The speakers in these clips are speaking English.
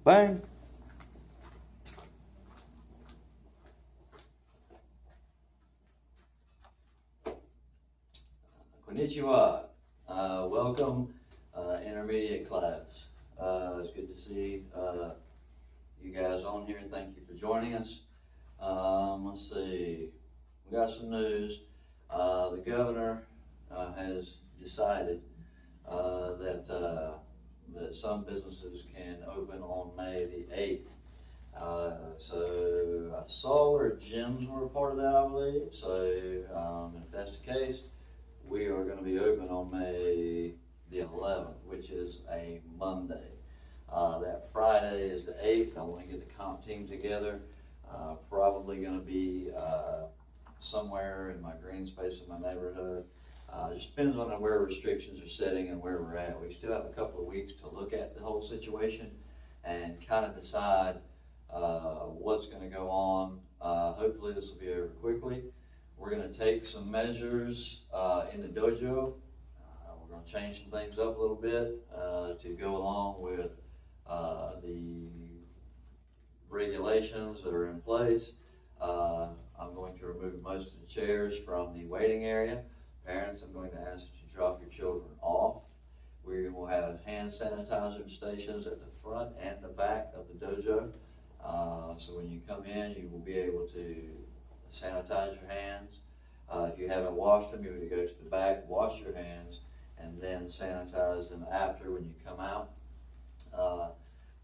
Bang. Konnichiwa. Welcome, intermediate class. It's good to see you guys on here. Thank you for joining us. Let's see. We got some news. The governor has decided that some businesses can open on May the 8th. So I saw where gyms were a part of that, I believe. So if that's the case, we are going to be open on May the 11th, which is a Monday. That Friday is the 8th. I want to get the comp team together. Probably going to be somewhere in my green space in my neighborhood. Just depends on where restrictions are setting and where we're at. We still have a couple of weeks to look at the whole situation and kind of decide what's going to go on. Hopefully this will be over quickly. We're going to take some measures in the dojo. We're going to change some things up a little bit to go along with the regulations that are in place. I'm going to remove most of the chairs from the waiting area. Parents, I'm going to ask that you drop your children off. We will have hand sanitizer stations at the front and the back of the dojo. So when you come in, you will be able to sanitize your hands. If you haven't washed them, you need to go to the back, wash your hands, and then sanitize them after when you come out.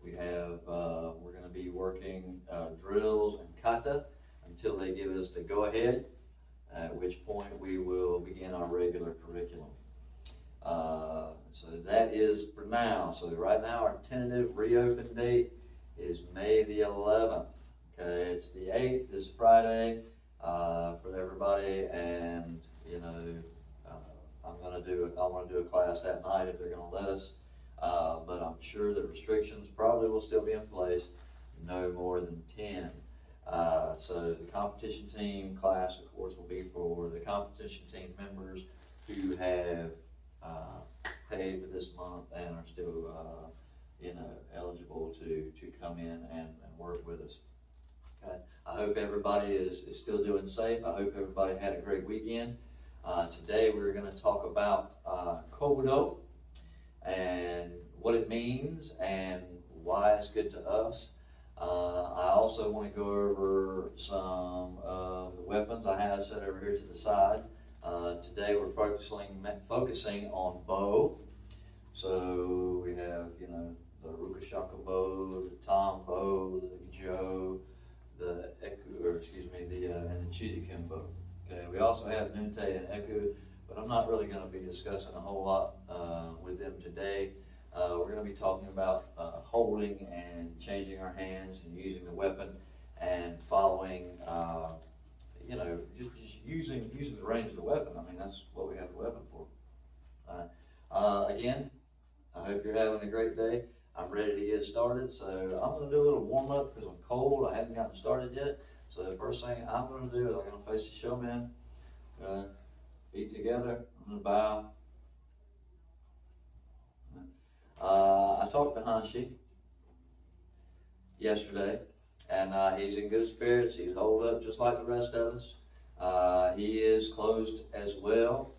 We're going to be working drills and kata until they give us the go-ahead, at which point we will begin our regular curriculum. So that is for now. So right now our tentative reopen date is May the 11th. Okay, it's the 8th, this Friday, for everybody, and I want to do a class that night if they're going to let us, but I'm sure the restrictions probably will still be in place, no more than 10. So the competition team class, of course, will be for the competition team members who have paid for this month and are still eligible to come in and work with us. Okay. I hope everybody is still doing safe. I hope everybody had a great weekend. Today we're going to talk about Kobudo and what it means and why it's good to us. I also want to go over some of the weapons I have set over here to the side. Today we're focusing on bow. So we have, the Rukashaka bow, the Tom bow, the Jo, the Eku, and the Chiziken bow. Okay, we also have Nunte and Eku, but I'm not really going to be discussing a whole lot with them today. We're going to be talking about holding and changing our hands and using the weapon and following, just using the range of the weapon. I mean, that's what we have the weapon for. Again, I hope you're having a great day. I'm ready to get started, so I'm going to do a little warm up because I'm cold. I haven't gotten started yet. So the first thing I'm going to do is I'm going to face the showman. Feet together. I'm going to bow. I talked to Hanshi yesterday, and he's in good spirits. He's holed up just like the rest of us. He is closed as well.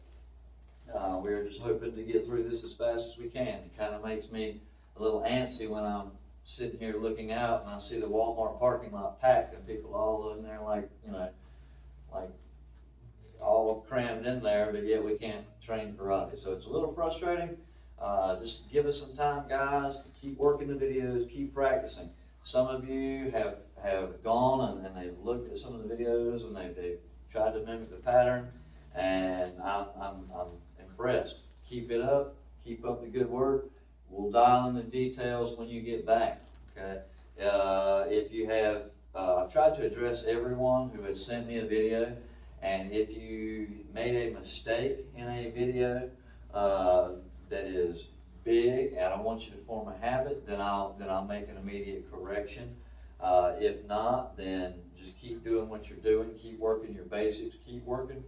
We're just hoping to get through this as fast as we can. It kind of makes me a little antsy when I'm sitting here looking out and I see the Walmart parking lot packed and people all in there like all crammed in there, but yet we can't train karate. So it's a little frustrating. Just give us some time, guys. Keep working the videos, keep practicing. Some of you have gone and they've looked at some of the videos and they've tried to mimic the pattern, and I'm impressed. Keep it up. Keep up the good work. We'll dial in the details when you get back. Okay. If you have, I've tried to address everyone who has sent me a video, and if you made a mistake in a video that is big, and I don't want you to form a habit, then I'll make an immediate correction. If not, then just keep doing what you're doing. Keep working your basics. Keep working.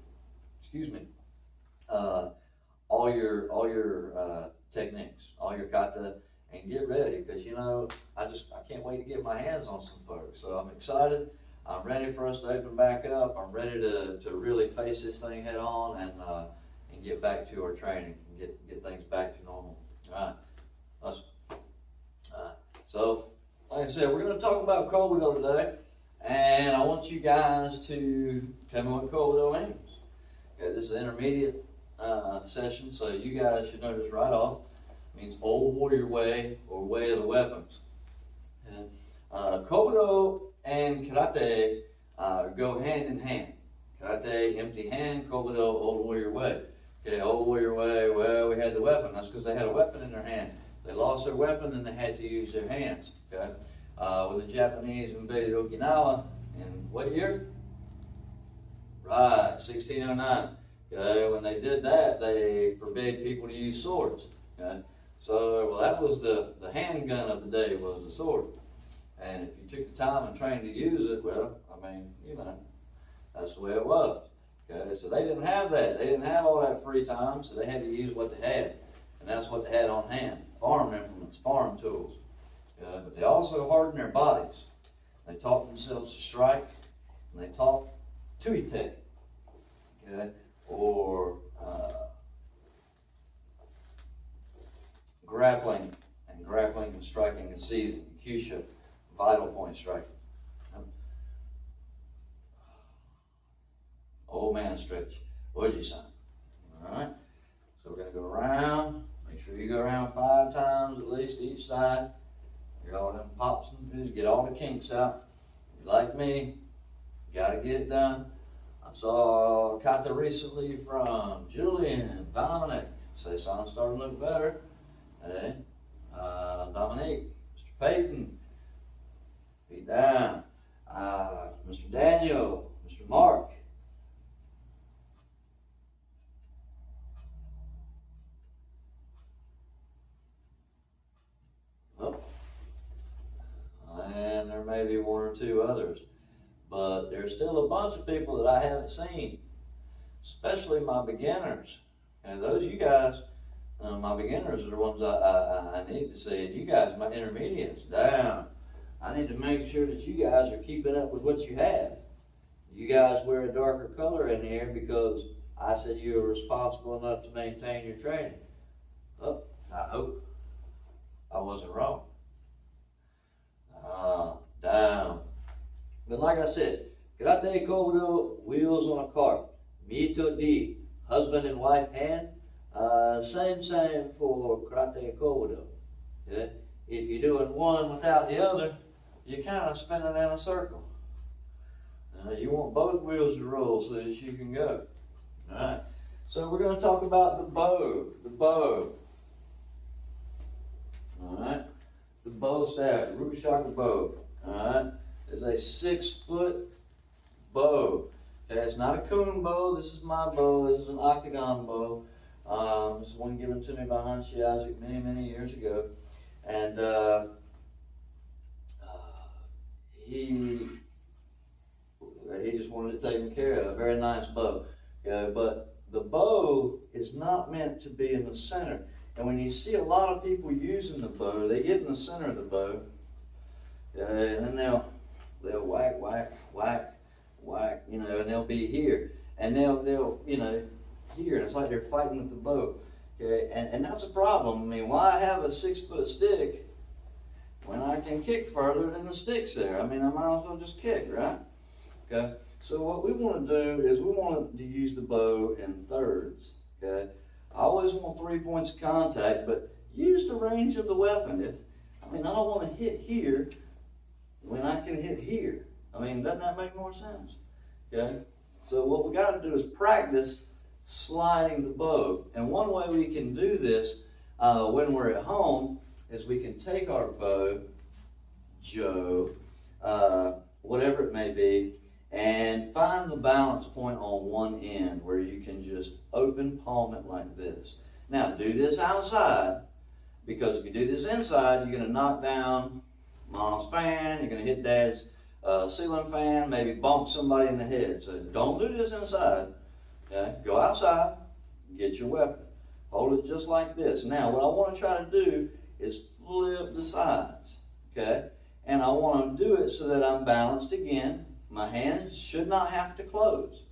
All your techniques, all your kata and get ready, because I can't wait to get my hands on some folks. So I'm excited. I'm ready for us to open back up. I'm ready to really face this thing head on and get back to our training and get things back to normal. All right. So, like I said, we're going to talk about Kobudo today, and I want you guys to tell me what Kobudo means. Okay, this is an intermediate session, so you guys should know this right off. It means Old Warrior Way or Way of the Weapons. And Kobudo and Karate go hand in hand. Karate, empty hand, Kobudo, Old Warrior Way. Okay, Old Warrior Way, well, we had the weapon. That's because they had a weapon in their hand. They lost their weapon and they had to use their hands. Okay, when the Japanese invaded Okinawa in what year? Right, 1609. Okay, when they did that, they forbade people to use swords. Okay, so well, that was the handgun of the day, was the sword. And if you took the time and trained to use it, well, I mean, that's the way it was. Okay, so they didn't have that. They didn't have all that free time, so they had to use what they had. And that's what they had on hand. Farm implements, farm tools. But they also hardened their bodies. They taught themselves to strike, and they taught tuite, okay, or grappling and striking and seizing, kyusha, vital point striking. Old man stretch, oji-san. All right, so we're going to go around. Make sure you go around 5 times at least each side. Get all them pops and fizz, get all the kinks out. If you're like me, you got to get it done. I saw kata recently from Julian and Dominic. Say son starting to look better. Hey, Dominique, Mr. Peyton, feet down. Mr. Daniel, Mr. Mark. And there may be 1 or 2 others, but there's still a bunch of people that I haven't seen, especially my beginners. And those you guys, my beginners are the ones I need to see. And you guys, my intermediates, down. I need to make sure that you guys are keeping up with what you have. You guys wear a darker color in here because I said you were responsible enough to maintain your training. Oh, I hope I wasn't wrong. Down. But like I said, Karate Kobudo, wheels on a cart. Mito di, husband and wife hand. Same for Karate Kobudo. Okay? If you're doing one without the other, you're kind of spinning in a circle. You want both wheels to roll so that you can go. Alright, so we're going to talk about the bow. The bow. Alright, the bow staff, Rukashaka bow. Alright, it's a 6-foot bow. Okay, it's not a coon bow. This is my bow. This is an octagon bow. This is one given to me by Hanshi Isaac many years ago. And he just wanted it taken care of. A very nice bow. Okay, but the bow is not meant to be in the center. And when you see a lot of people using the bow, they get in the center of the bow. And then they'll whack, and they'll be here. And they'll here. And it's like they're fighting with the bow. Okay, and that's a problem. I mean, why have a 6-foot stick when I can kick further than the stick's there? I mean, I might as well just kick, right? Okay, so what we want to do is we want to use the bow in thirds. Okay, I always want 3 points of contact, but use the range of the weapon. I don't want to hit here when I can hit here. I mean, doesn't that make more sense? Okay, so what we got to do is practice sliding the bow. And one way we can do this when we're at home is we can take our bow, Joe, whatever it may be, and find the balance point on one end where you can just open palm it like this. Now do this outside, because if you do this inside, you're going to knock down mom's fan, you're going to hit dad's ceiling fan, maybe bump somebody in the head. So don't do this inside. Okay? Go outside, get your weapon. Hold it just like this. Now what I want to try to do is flip the sides, okay? And I want to do it so that I'm balanced again. My hands should not have to close,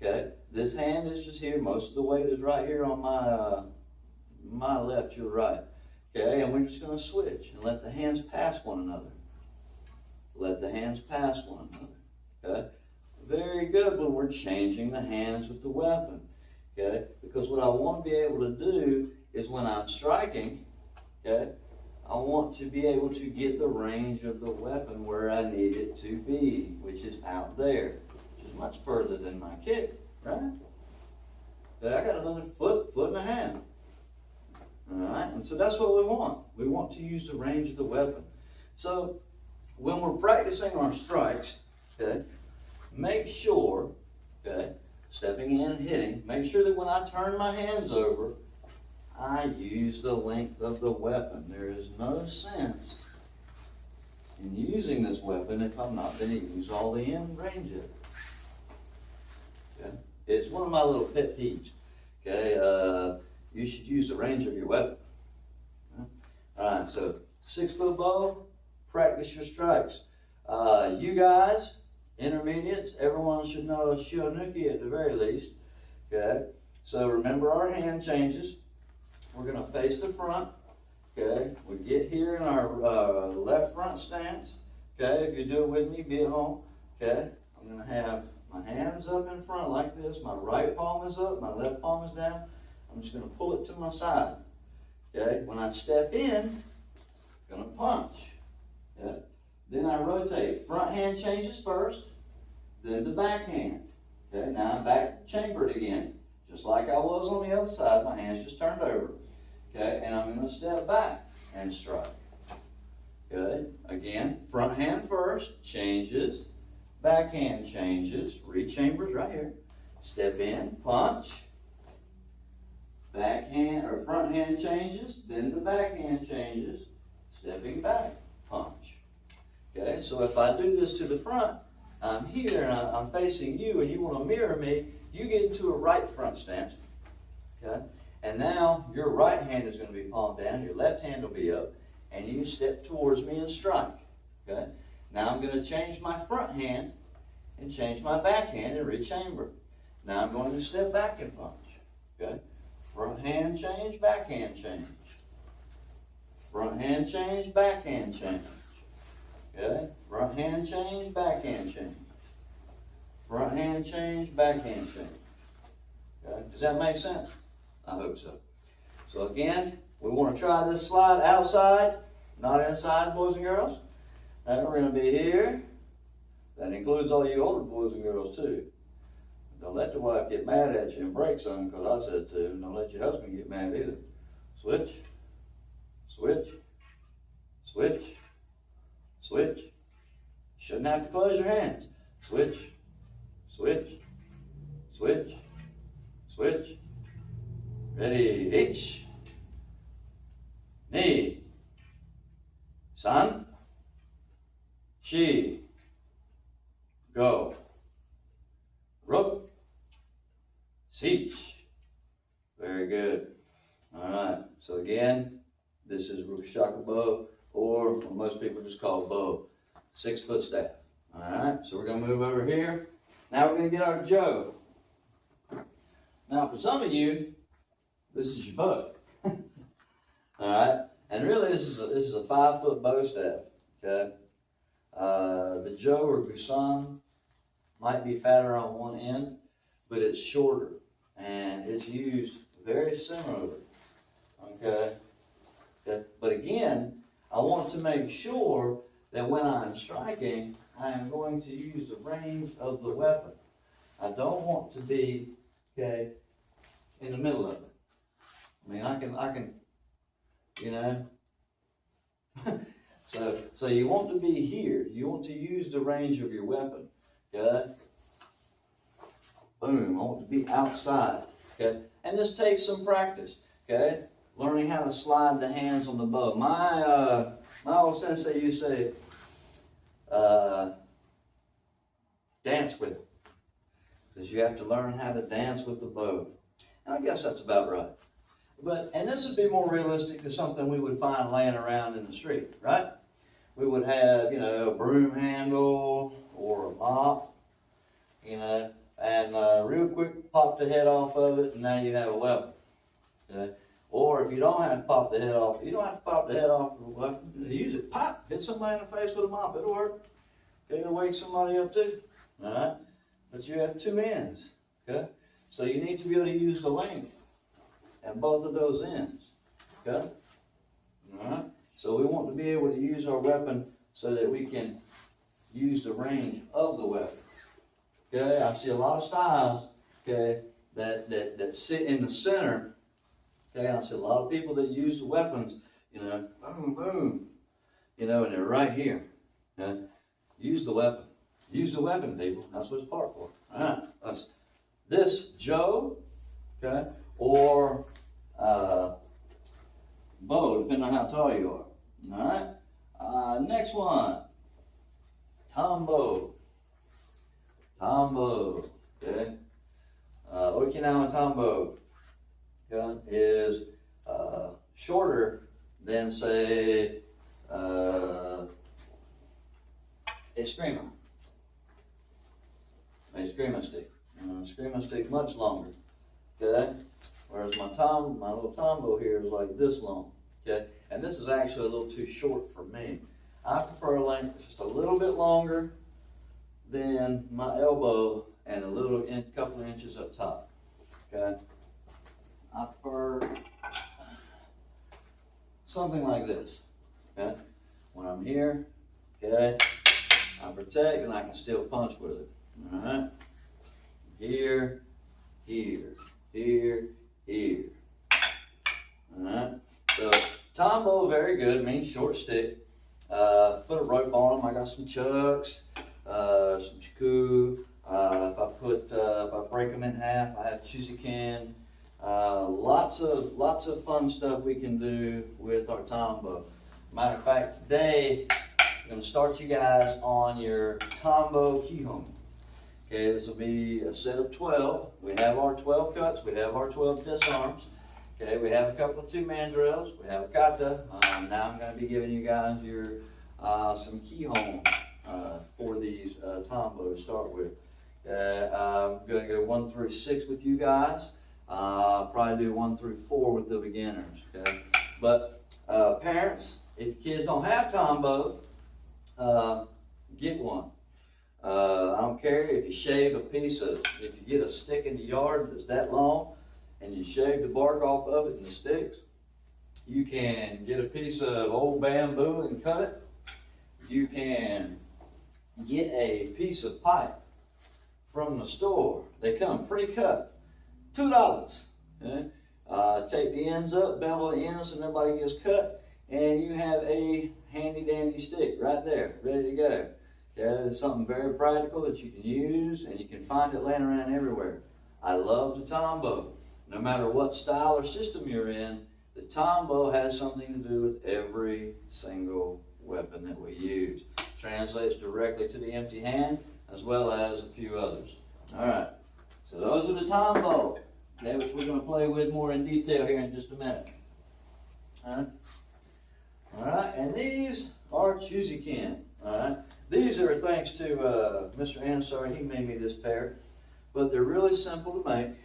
okay? This hand is just here. Most of the weight is right here on my left, your right, okay? And we're just going to switch and let the hands pass one another. Let the hands pass one another, okay? Very good when we're changing the hands with the weapon, okay? Because what I want to be able to do is when I'm striking, okay, I want to be able to get the range of the weapon where I need it to be, which is out there, which is much further than my kick, right? But I got another foot and a half. All right, and so that's what we want. We want to use the range of the weapon. So when we're practicing our strikes, okay, make sure, okay, stepping in and hitting, make sure that when I turn my hands over, I use the length of the weapon. There is no sense in using this weapon if I'm not going to use all the end range of it. Okay? It's one of my little pet peeves. Okay, you should use the range of your weapon. Okay? All right, so 6-foot bow, practice your strikes. You guys, intermediates, everyone should know Shionuki at the very least. Okay, so remember our hand changes. We're going to face the front. Okay, we get here in our left front stance. Okay, if you do it with me, be at home. Okay, I'm going to have my hands up in front like this. My right palm is up, my left palm is down. I'm just going to pull it to my side. Okay, when I step in, I'm going to punch. Okay, then I rotate. Front hand changes first, then the back hand. Okay, now I'm back chambered again. Just like I was on the other side, my hands just turned over. Okay, and I'm going to step back and strike. Good. Again, front hand first, changes. Back hand changes. Rechambers right here. Step in, punch. Back hand or front hand changes, then the back hand changes. Stepping back, punch. Okay, so if I do this to the front, I'm here and I'm facing you and you want to mirror me, you get into a right front stance. Okay? And now your right hand is going to be palmed down, your left hand will be up, and you step towards me and strike. Okay? Now I'm going to change my front hand and change my back hand and rechamber. Now I'm going to step back and punch. Okay? Front hand change, back hand change. Front hand change, back hand change. Okay? Front hand change, back hand change. Front hand change, back hand change. Okay? Does that make sense? I hope so. So again, we want to try this slide outside, not inside, boys and girls. And we're going to be here. That includes all you older boys and girls too. Don't let the wife get mad at you and break something because I said to. And don't let your husband get mad either. Switch, switch, switch, switch. Shouldn't have to close your hands. Switch, switch, switch, switch. Ready, H, ni, san, shi, go, ruk, sich. Very good. All right, so again, this is Rukushaku bow, or what most people just call bow, 6-foot staff. All right, so we're going to move over here. Now we're going to get our jo. Now for some of you, this is your bow. All right, and really this is a 5-foot bow staff. Okay, the jo or gusan might be fatter on one end, but it's shorter and it's used very similarly. Okay, but again, I want to make sure that when I'm striking, I am going to use the range of the weapon. I don't want to be, okay, in the middle of it. I mean, I can, you know. so you want to be here. You want to use the range of your weapon. Okay. Boom. I want to be outside. Okay. And this takes some practice. Okay. Learning how to slide the hands on the bow. My old sensei used to say, dance with it. Because you have to learn how to dance with the bow. And I guess that's about right. And this would be more realistic to something we would find laying around in the street, right? We would have, a broom handle or a mop, and real quick pop the head off of it, and now you have a weapon. Okay? Or if you don't have to pop the head off, of the weapon. Use it, pop, hit somebody in the face with a mop, it'll work. Okay, it'll wake somebody up too. All right, but you have two ends. Okay, so you need to be able to use the length at both of those ends. Okay, all right. So we want to be able to use our weapon so that we can use the range of the weapon. Okay, I see a lot of styles, okay, that sit in the center. Okay, I see a lot of people that use the weapons, boom, boom, and they're right here. Okay? Use the weapon. Use the weapon, people. That's what it's part for. All right. This Joe, okay, or bow, depending on how tall you are. All right. Next one, Tombow. Tombow, okay. Okinawa Tombow, okay, is shorter than, say, Eskrima. Eskrima stick. Eskrima stick much longer, okay. Whereas my little Tombow here is like this long, okay. And this is actually a little too short for me. I prefer a length that's just a little bit longer than my elbow and a couple of inches up top. Okay, I prefer something like this. Okay, when I'm here, okay, I protect and I can still punch with it. All right, here, here, here, here. All right, so Tombow, very good, means short stick. Put a rope on them. I got some chucks, some chiku. If I break them in half, I have Chuziken. Lots of fun stuff we can do with our Tombow. Matter of fact, today I'm going to start you guys on your Tombow Kihon. Okay, this will be a set of 12. We have our 12 cuts. We have our 12 disarms. Okay, we have a couple of two-man drills. We have a kata. Now I'm going to be giving you guys your some Kihon for these Tombow to start with. I'm going to go 1 through 6 with you guys. Probably do 1 through 4 with the beginners. Okay, but parents, if kids don't have Tombow, get one. I don't care if you shave if you get a stick in the yard that's that long and you shave the bark off of it and the sticks, you can get a piece of old bamboo and cut it. You can get a piece of pipe from the store. They come pre-cut, $2. Okay? Take the ends up, bevel the ends so nobody gets cut, and you have a handy dandy stick right there, ready to go. Okay, it's something very practical that you can use, and you can find it laying around everywhere. I love the Tombow. No matter what style or system you're in, the Tombow has something to do with every single weapon that we use. Translates directly to the empty hand, as well as a few others. All right, so those are the Tombow, okay, which we're going to play with more in detail here in just a minute. All right, and these are Chuziken. All right, these are thanks to Mr. Ansari. He made me this pair, but they're really simple to make.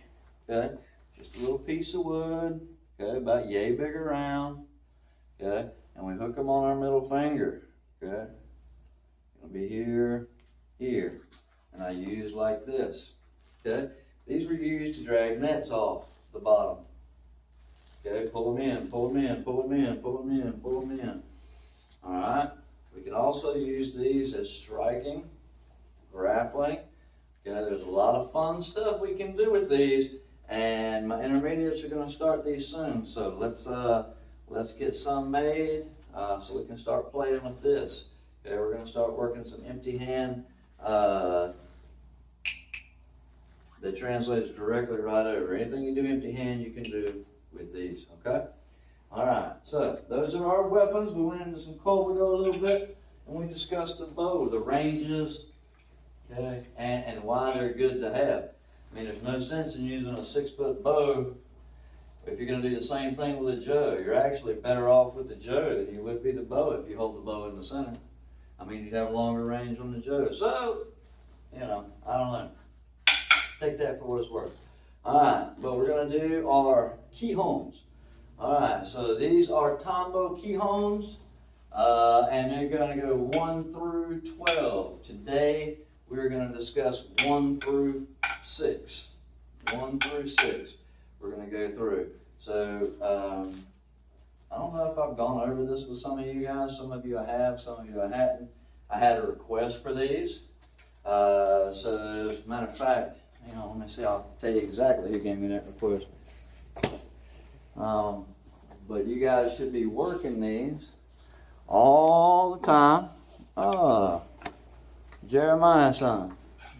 Okay, just a little piece of wood, okay, about yay big around, okay, and we hook them on our middle finger, okay. It'll be here, here, and I use like this, okay. These were used to drag nets off the bottom. Okay, pull them in, pull them in, pull them in, pull them in, pull them in. All right. We can also use these as striking, grappling. Okay, there's a lot of fun stuff we can do with these, and my intermediates are going to start these soon. So let's get some made so we can start playing with this. Okay, we're going to start working some empty hand. That translates directly right over. Anything you do empty hand, you can do with these. Okay. All right, so those are our weapons. We went into some Kobudo a little bit, and we discussed the bow, the ranges, okay, and why they're good to have. I mean, there's no sense in using a 6-foot bow if you're gonna do the same thing with a Joe, you're actually better off with the Joe than you would be the bow if you hold the bow in the center. I mean, you'd have longer range on the Joe. So, you know, I don't know. Take that for what it's worth. Alright, but we're gonna do our Kihons. Alright, so these are Tombow Kihons, and they're gonna go 1 through 12. Today, we're gonna discuss 1 through 6. 1 through 6. We're gonna go through. So, I don't know if I've gone over this with some of you guys. Some of you I have, some of you I hadn't. I had a request for these. So, as a matter of fact, you know, let me see, I'll tell you exactly who gave me that request. But you guys should be working these all the time. Jeremiah son.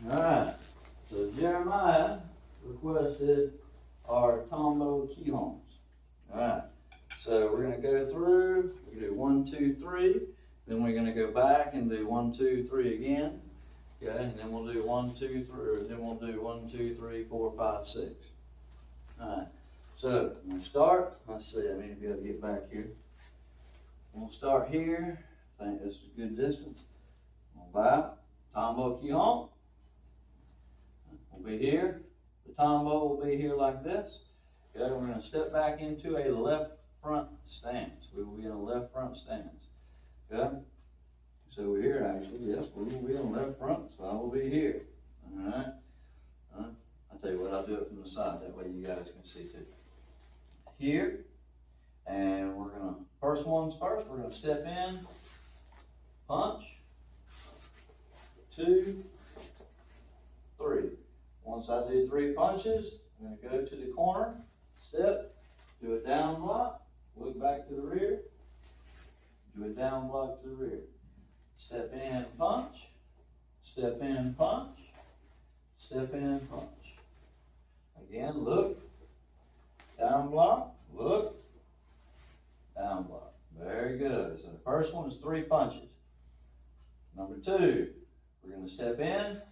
Alright, so Jeremiah requested our Tombow Kihons. Alright, so we're going to go through, we do 1, 2, 3, then we're going to go back and do 1, 2, 3 again. Okay, and then we'll do 1, 2, 3, then we'll do 1, 2, 3, 4, 5, 6. Alright, so I'm going to start. Let's see, I need to be able to get back here. We'll start here. I think this is a good distance. We'll back. Tombow Kihon. We'll be here. The Tombow will be here like this. Okay, we're going to step back into a left front stance. We will be in a left front stance. Okay? So we're here actually, yes, we will be in the left front, so I will be here. Alright? I'll tell you what, I'll do it from the side, that way you guys can see too. Here, and we're going to, first one's first, we're going to step in, punch, 2, 3. Once I do 3 punches, I'm going to go to the corner, step, do a down block, look back to the rear, do a down block to the rear. Step in, punch, step in, punch, step in, punch. Again, look, down block, look, down block. Very good. So the first one is 3 punches. Number 2, we're going to step in,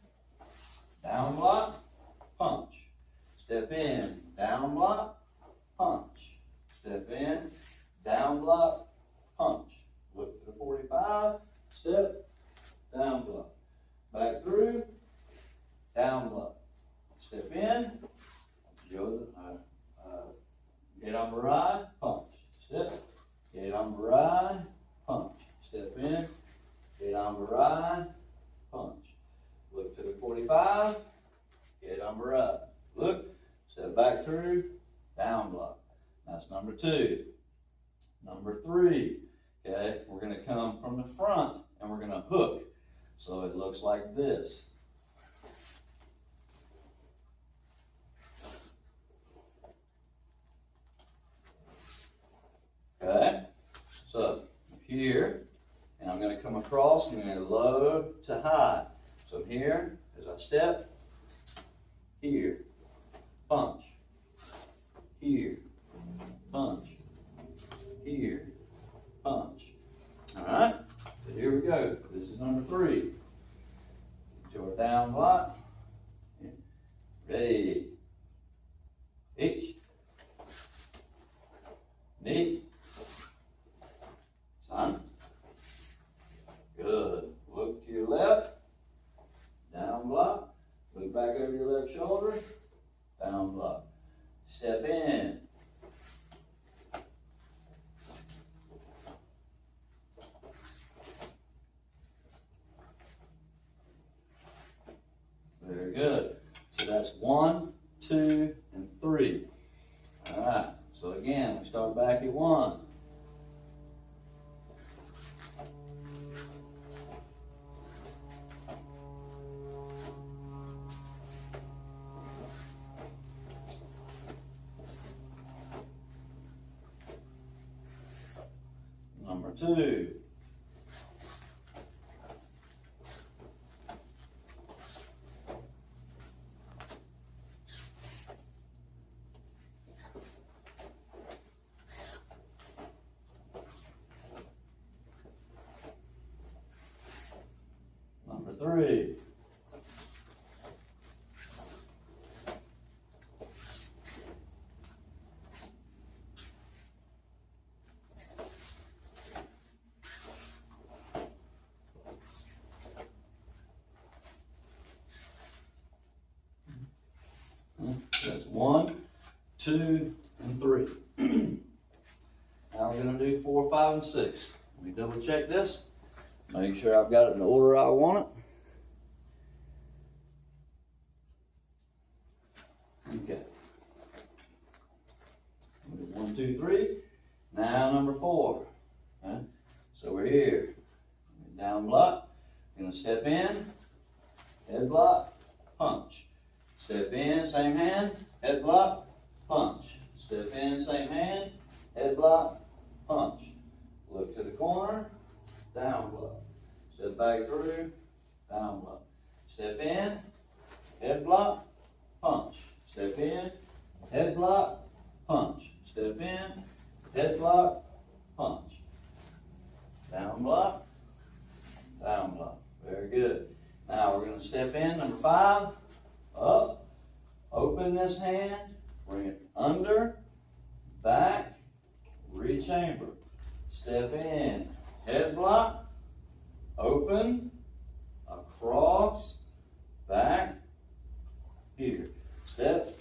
down block, punch. Step in, down block, punch. Step in, down block, punch. Look to the 45, step, down block. Back through, down block. Step in, get on barrage, punch. Step, get on barrage, punch. Step in, get on barrage, punch. Look to the 45, get on barrage. Look, step back through, down block. That's number 2. Number 3, okay, we're going to come from the front and we're going to hook. So it looks like this. Okay, so here, and I'm going to come across and I'm going to low to high. So here, as I step, here, punch, here, punch, here, punch. Alright, so here we go. This is number 3. Get your down block. Ready. H. Knee. Son. Good. Look to your left. Down block. Look back over your left shoulder. Down block. Step in. Very good. So that's 1, 2, and 3. All right. So again, we start back at 1. Number 2. Number 3. we're gonna do 4, 5, and 6. Let me double check this. Make sure I've got it in the order I want it. Okay. 1, 2, 3. Now number 4. Okay. So we're here. Down block. Gonna step in, head block, punch. Step in, same hand, head block, punch. Step in, same hand, head block, punch. Look to the corner, down block. Step back through, down block. Step in, head block, punch. Step in, head block, punch. Step in, head block, punch. Down block, down block. Very good. Now we're going to step in, number 5, up, open this hand, bring it under, back, rechamber. Step in, head block, open, across, back, here. Step,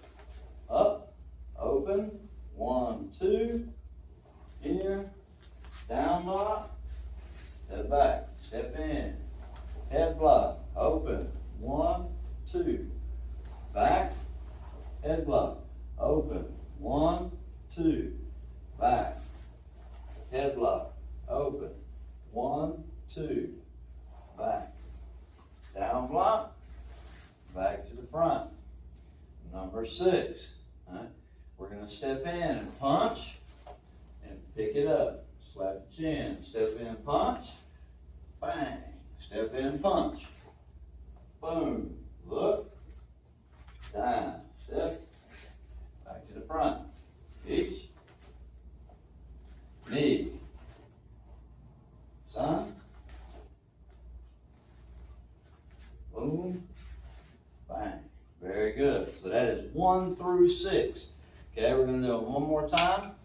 up, open, 1, 2, here, down block, step back, step in, head block, open, 1, 2, back, head block, open, 1, 2, back, head block, open, 1, 2, back, down block, back to the front. Number 6, right? We're going to step in and punch and pick it up. Slap the chin, step in, punch, bang, step in, punch, boom, look, down, step, back to the front, each, knee, son, boom, bang. Very good. So that is 1 through 6. Okay, we're going to do them one more time.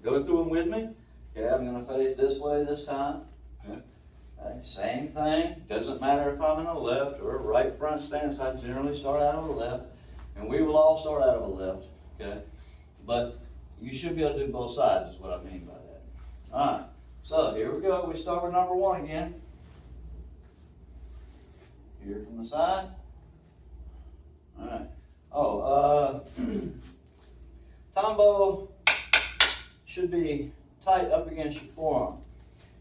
Go through them with me. Okay, I'm going to face this way this time. Okay. Same thing. Doesn't matter if I'm in the left or right front stance. I generally start out of the left. And we will all start out of the left. Okay. But you should be able to do both sides is what I mean by that. Alright. So here we go. We start with number 1 again. Here from the side. Alright. Tombo should be tight up against your forearm.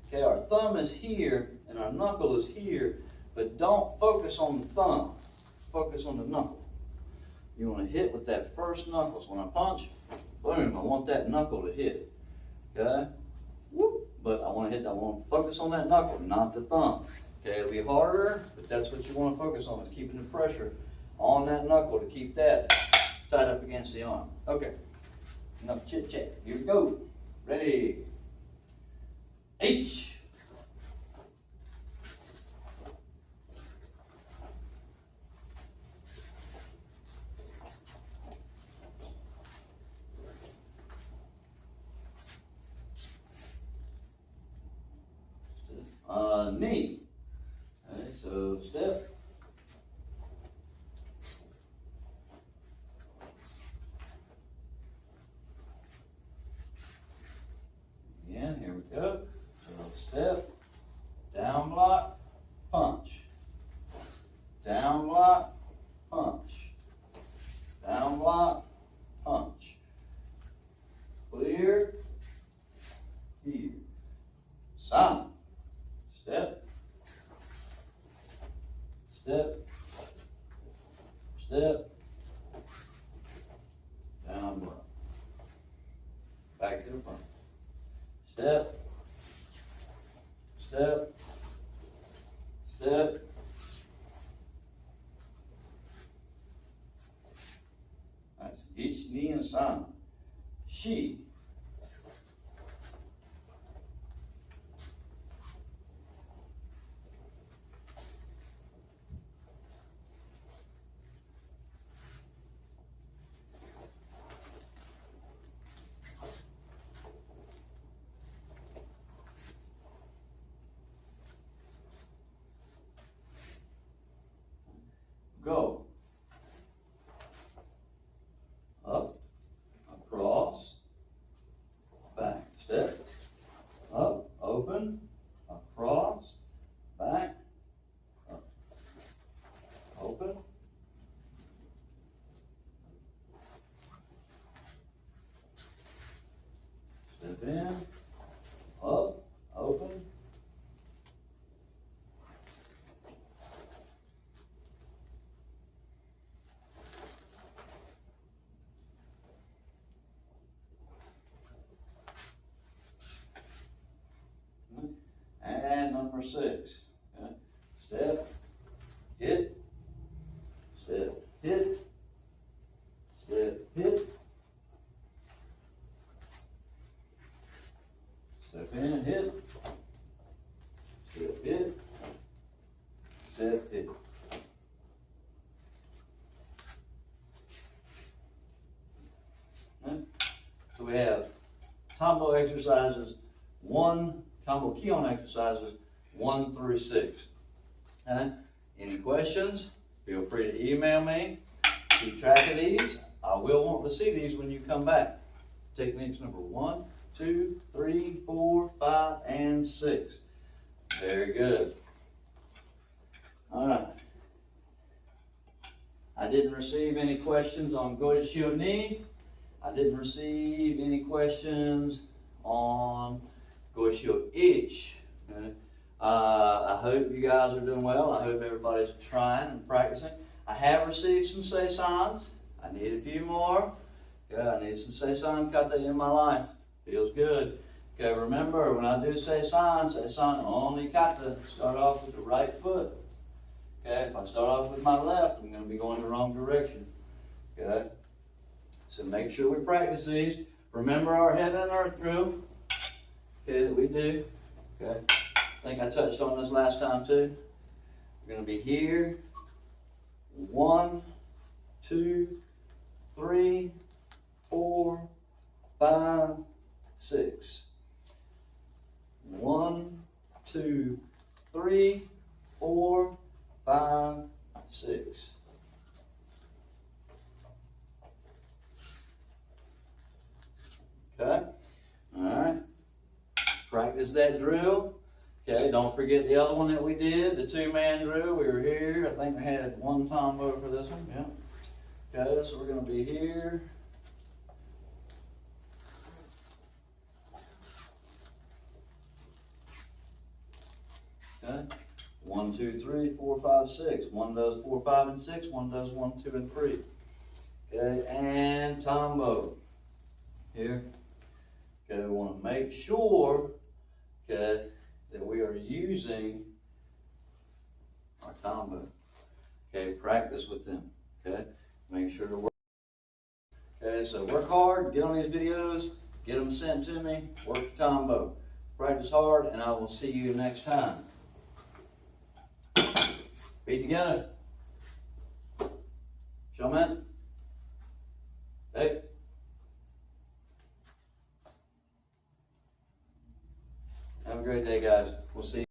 Okay, our thumb is here and our knuckle is here, but don't focus on the thumb. Focus on the knuckle. You want to hit with that first knuckle. So when I punch, boom, I want that knuckle to hit. Okay? Whoop. But I want to focus on that knuckle, not the thumb. Okay, it'll be harder, but that's what you want to focus on, is keeping the pressure on that knuckle to keep that tied up against the arm. Okay, enough chit chat. Here we go. Ready. H. Knee. Okay, so step. Again, here we go. So step, down block, punch. Down block, punch. Down block, punch. Clear. Here. Silent. Step. Step. Step. Down block. Back to the front. Step. Step. Step. That's each knee and sign. She. Go. Up, across, Step in, up, open. And number 6. Okay. Step, hit, step, hit, step, hit, step in, hit, step, hit, step, hit. Okay. So we have combo exercises, combo key on exercises 1 through 6. Any questions? Feel free to email me. Keep track of these. I will want to see these when you come back. Techniques number 1, 2, 3, 4, 5, and 6. Very good. All right. I didn't receive any questions on Goiás Shield knee. I didn't receive any questions on Goiás Shield itch. Okay. I hope you guys are doing well. I hope everybody's trying and practicing. I have received some saisons. I need a few more. Okay, I need some saison kata in my life. Feels good. Okay, remember when I do saison only kata. Start off with the right foot. Okay, if I start off with my left, I'm going to be going the wrong direction. Okay, so make sure we practice these. Remember our heaven and earth drill. Okay, that we do. Okay, I think I touched on this last time too. We're going to be here. 1, 2, 3, 4, 5, 6. 1, 2, 3, 4, 5, 6. Okay, all right. Practice that drill. Okay, don't forget the other one that we did, the 2-man drill. We were here. I think we had 1 combo for this one. Yeah. Okay, so we're going to be here. Okay. 1, 2, 3, 4, 5, 6. One does 4, 5, and 6. One does 1, 2, and 3. Okay, and Tombo. Here. Okay, we want to make sure, okay, that we are using our combo. Okay, practice with them. Okay, make sure to work. Okay, so work hard, get on these videos, get them sent to me, work the combo. Practice hard, and I will see you next time. Be together. Showman. Hey. Have a great day, guys. We'll see you.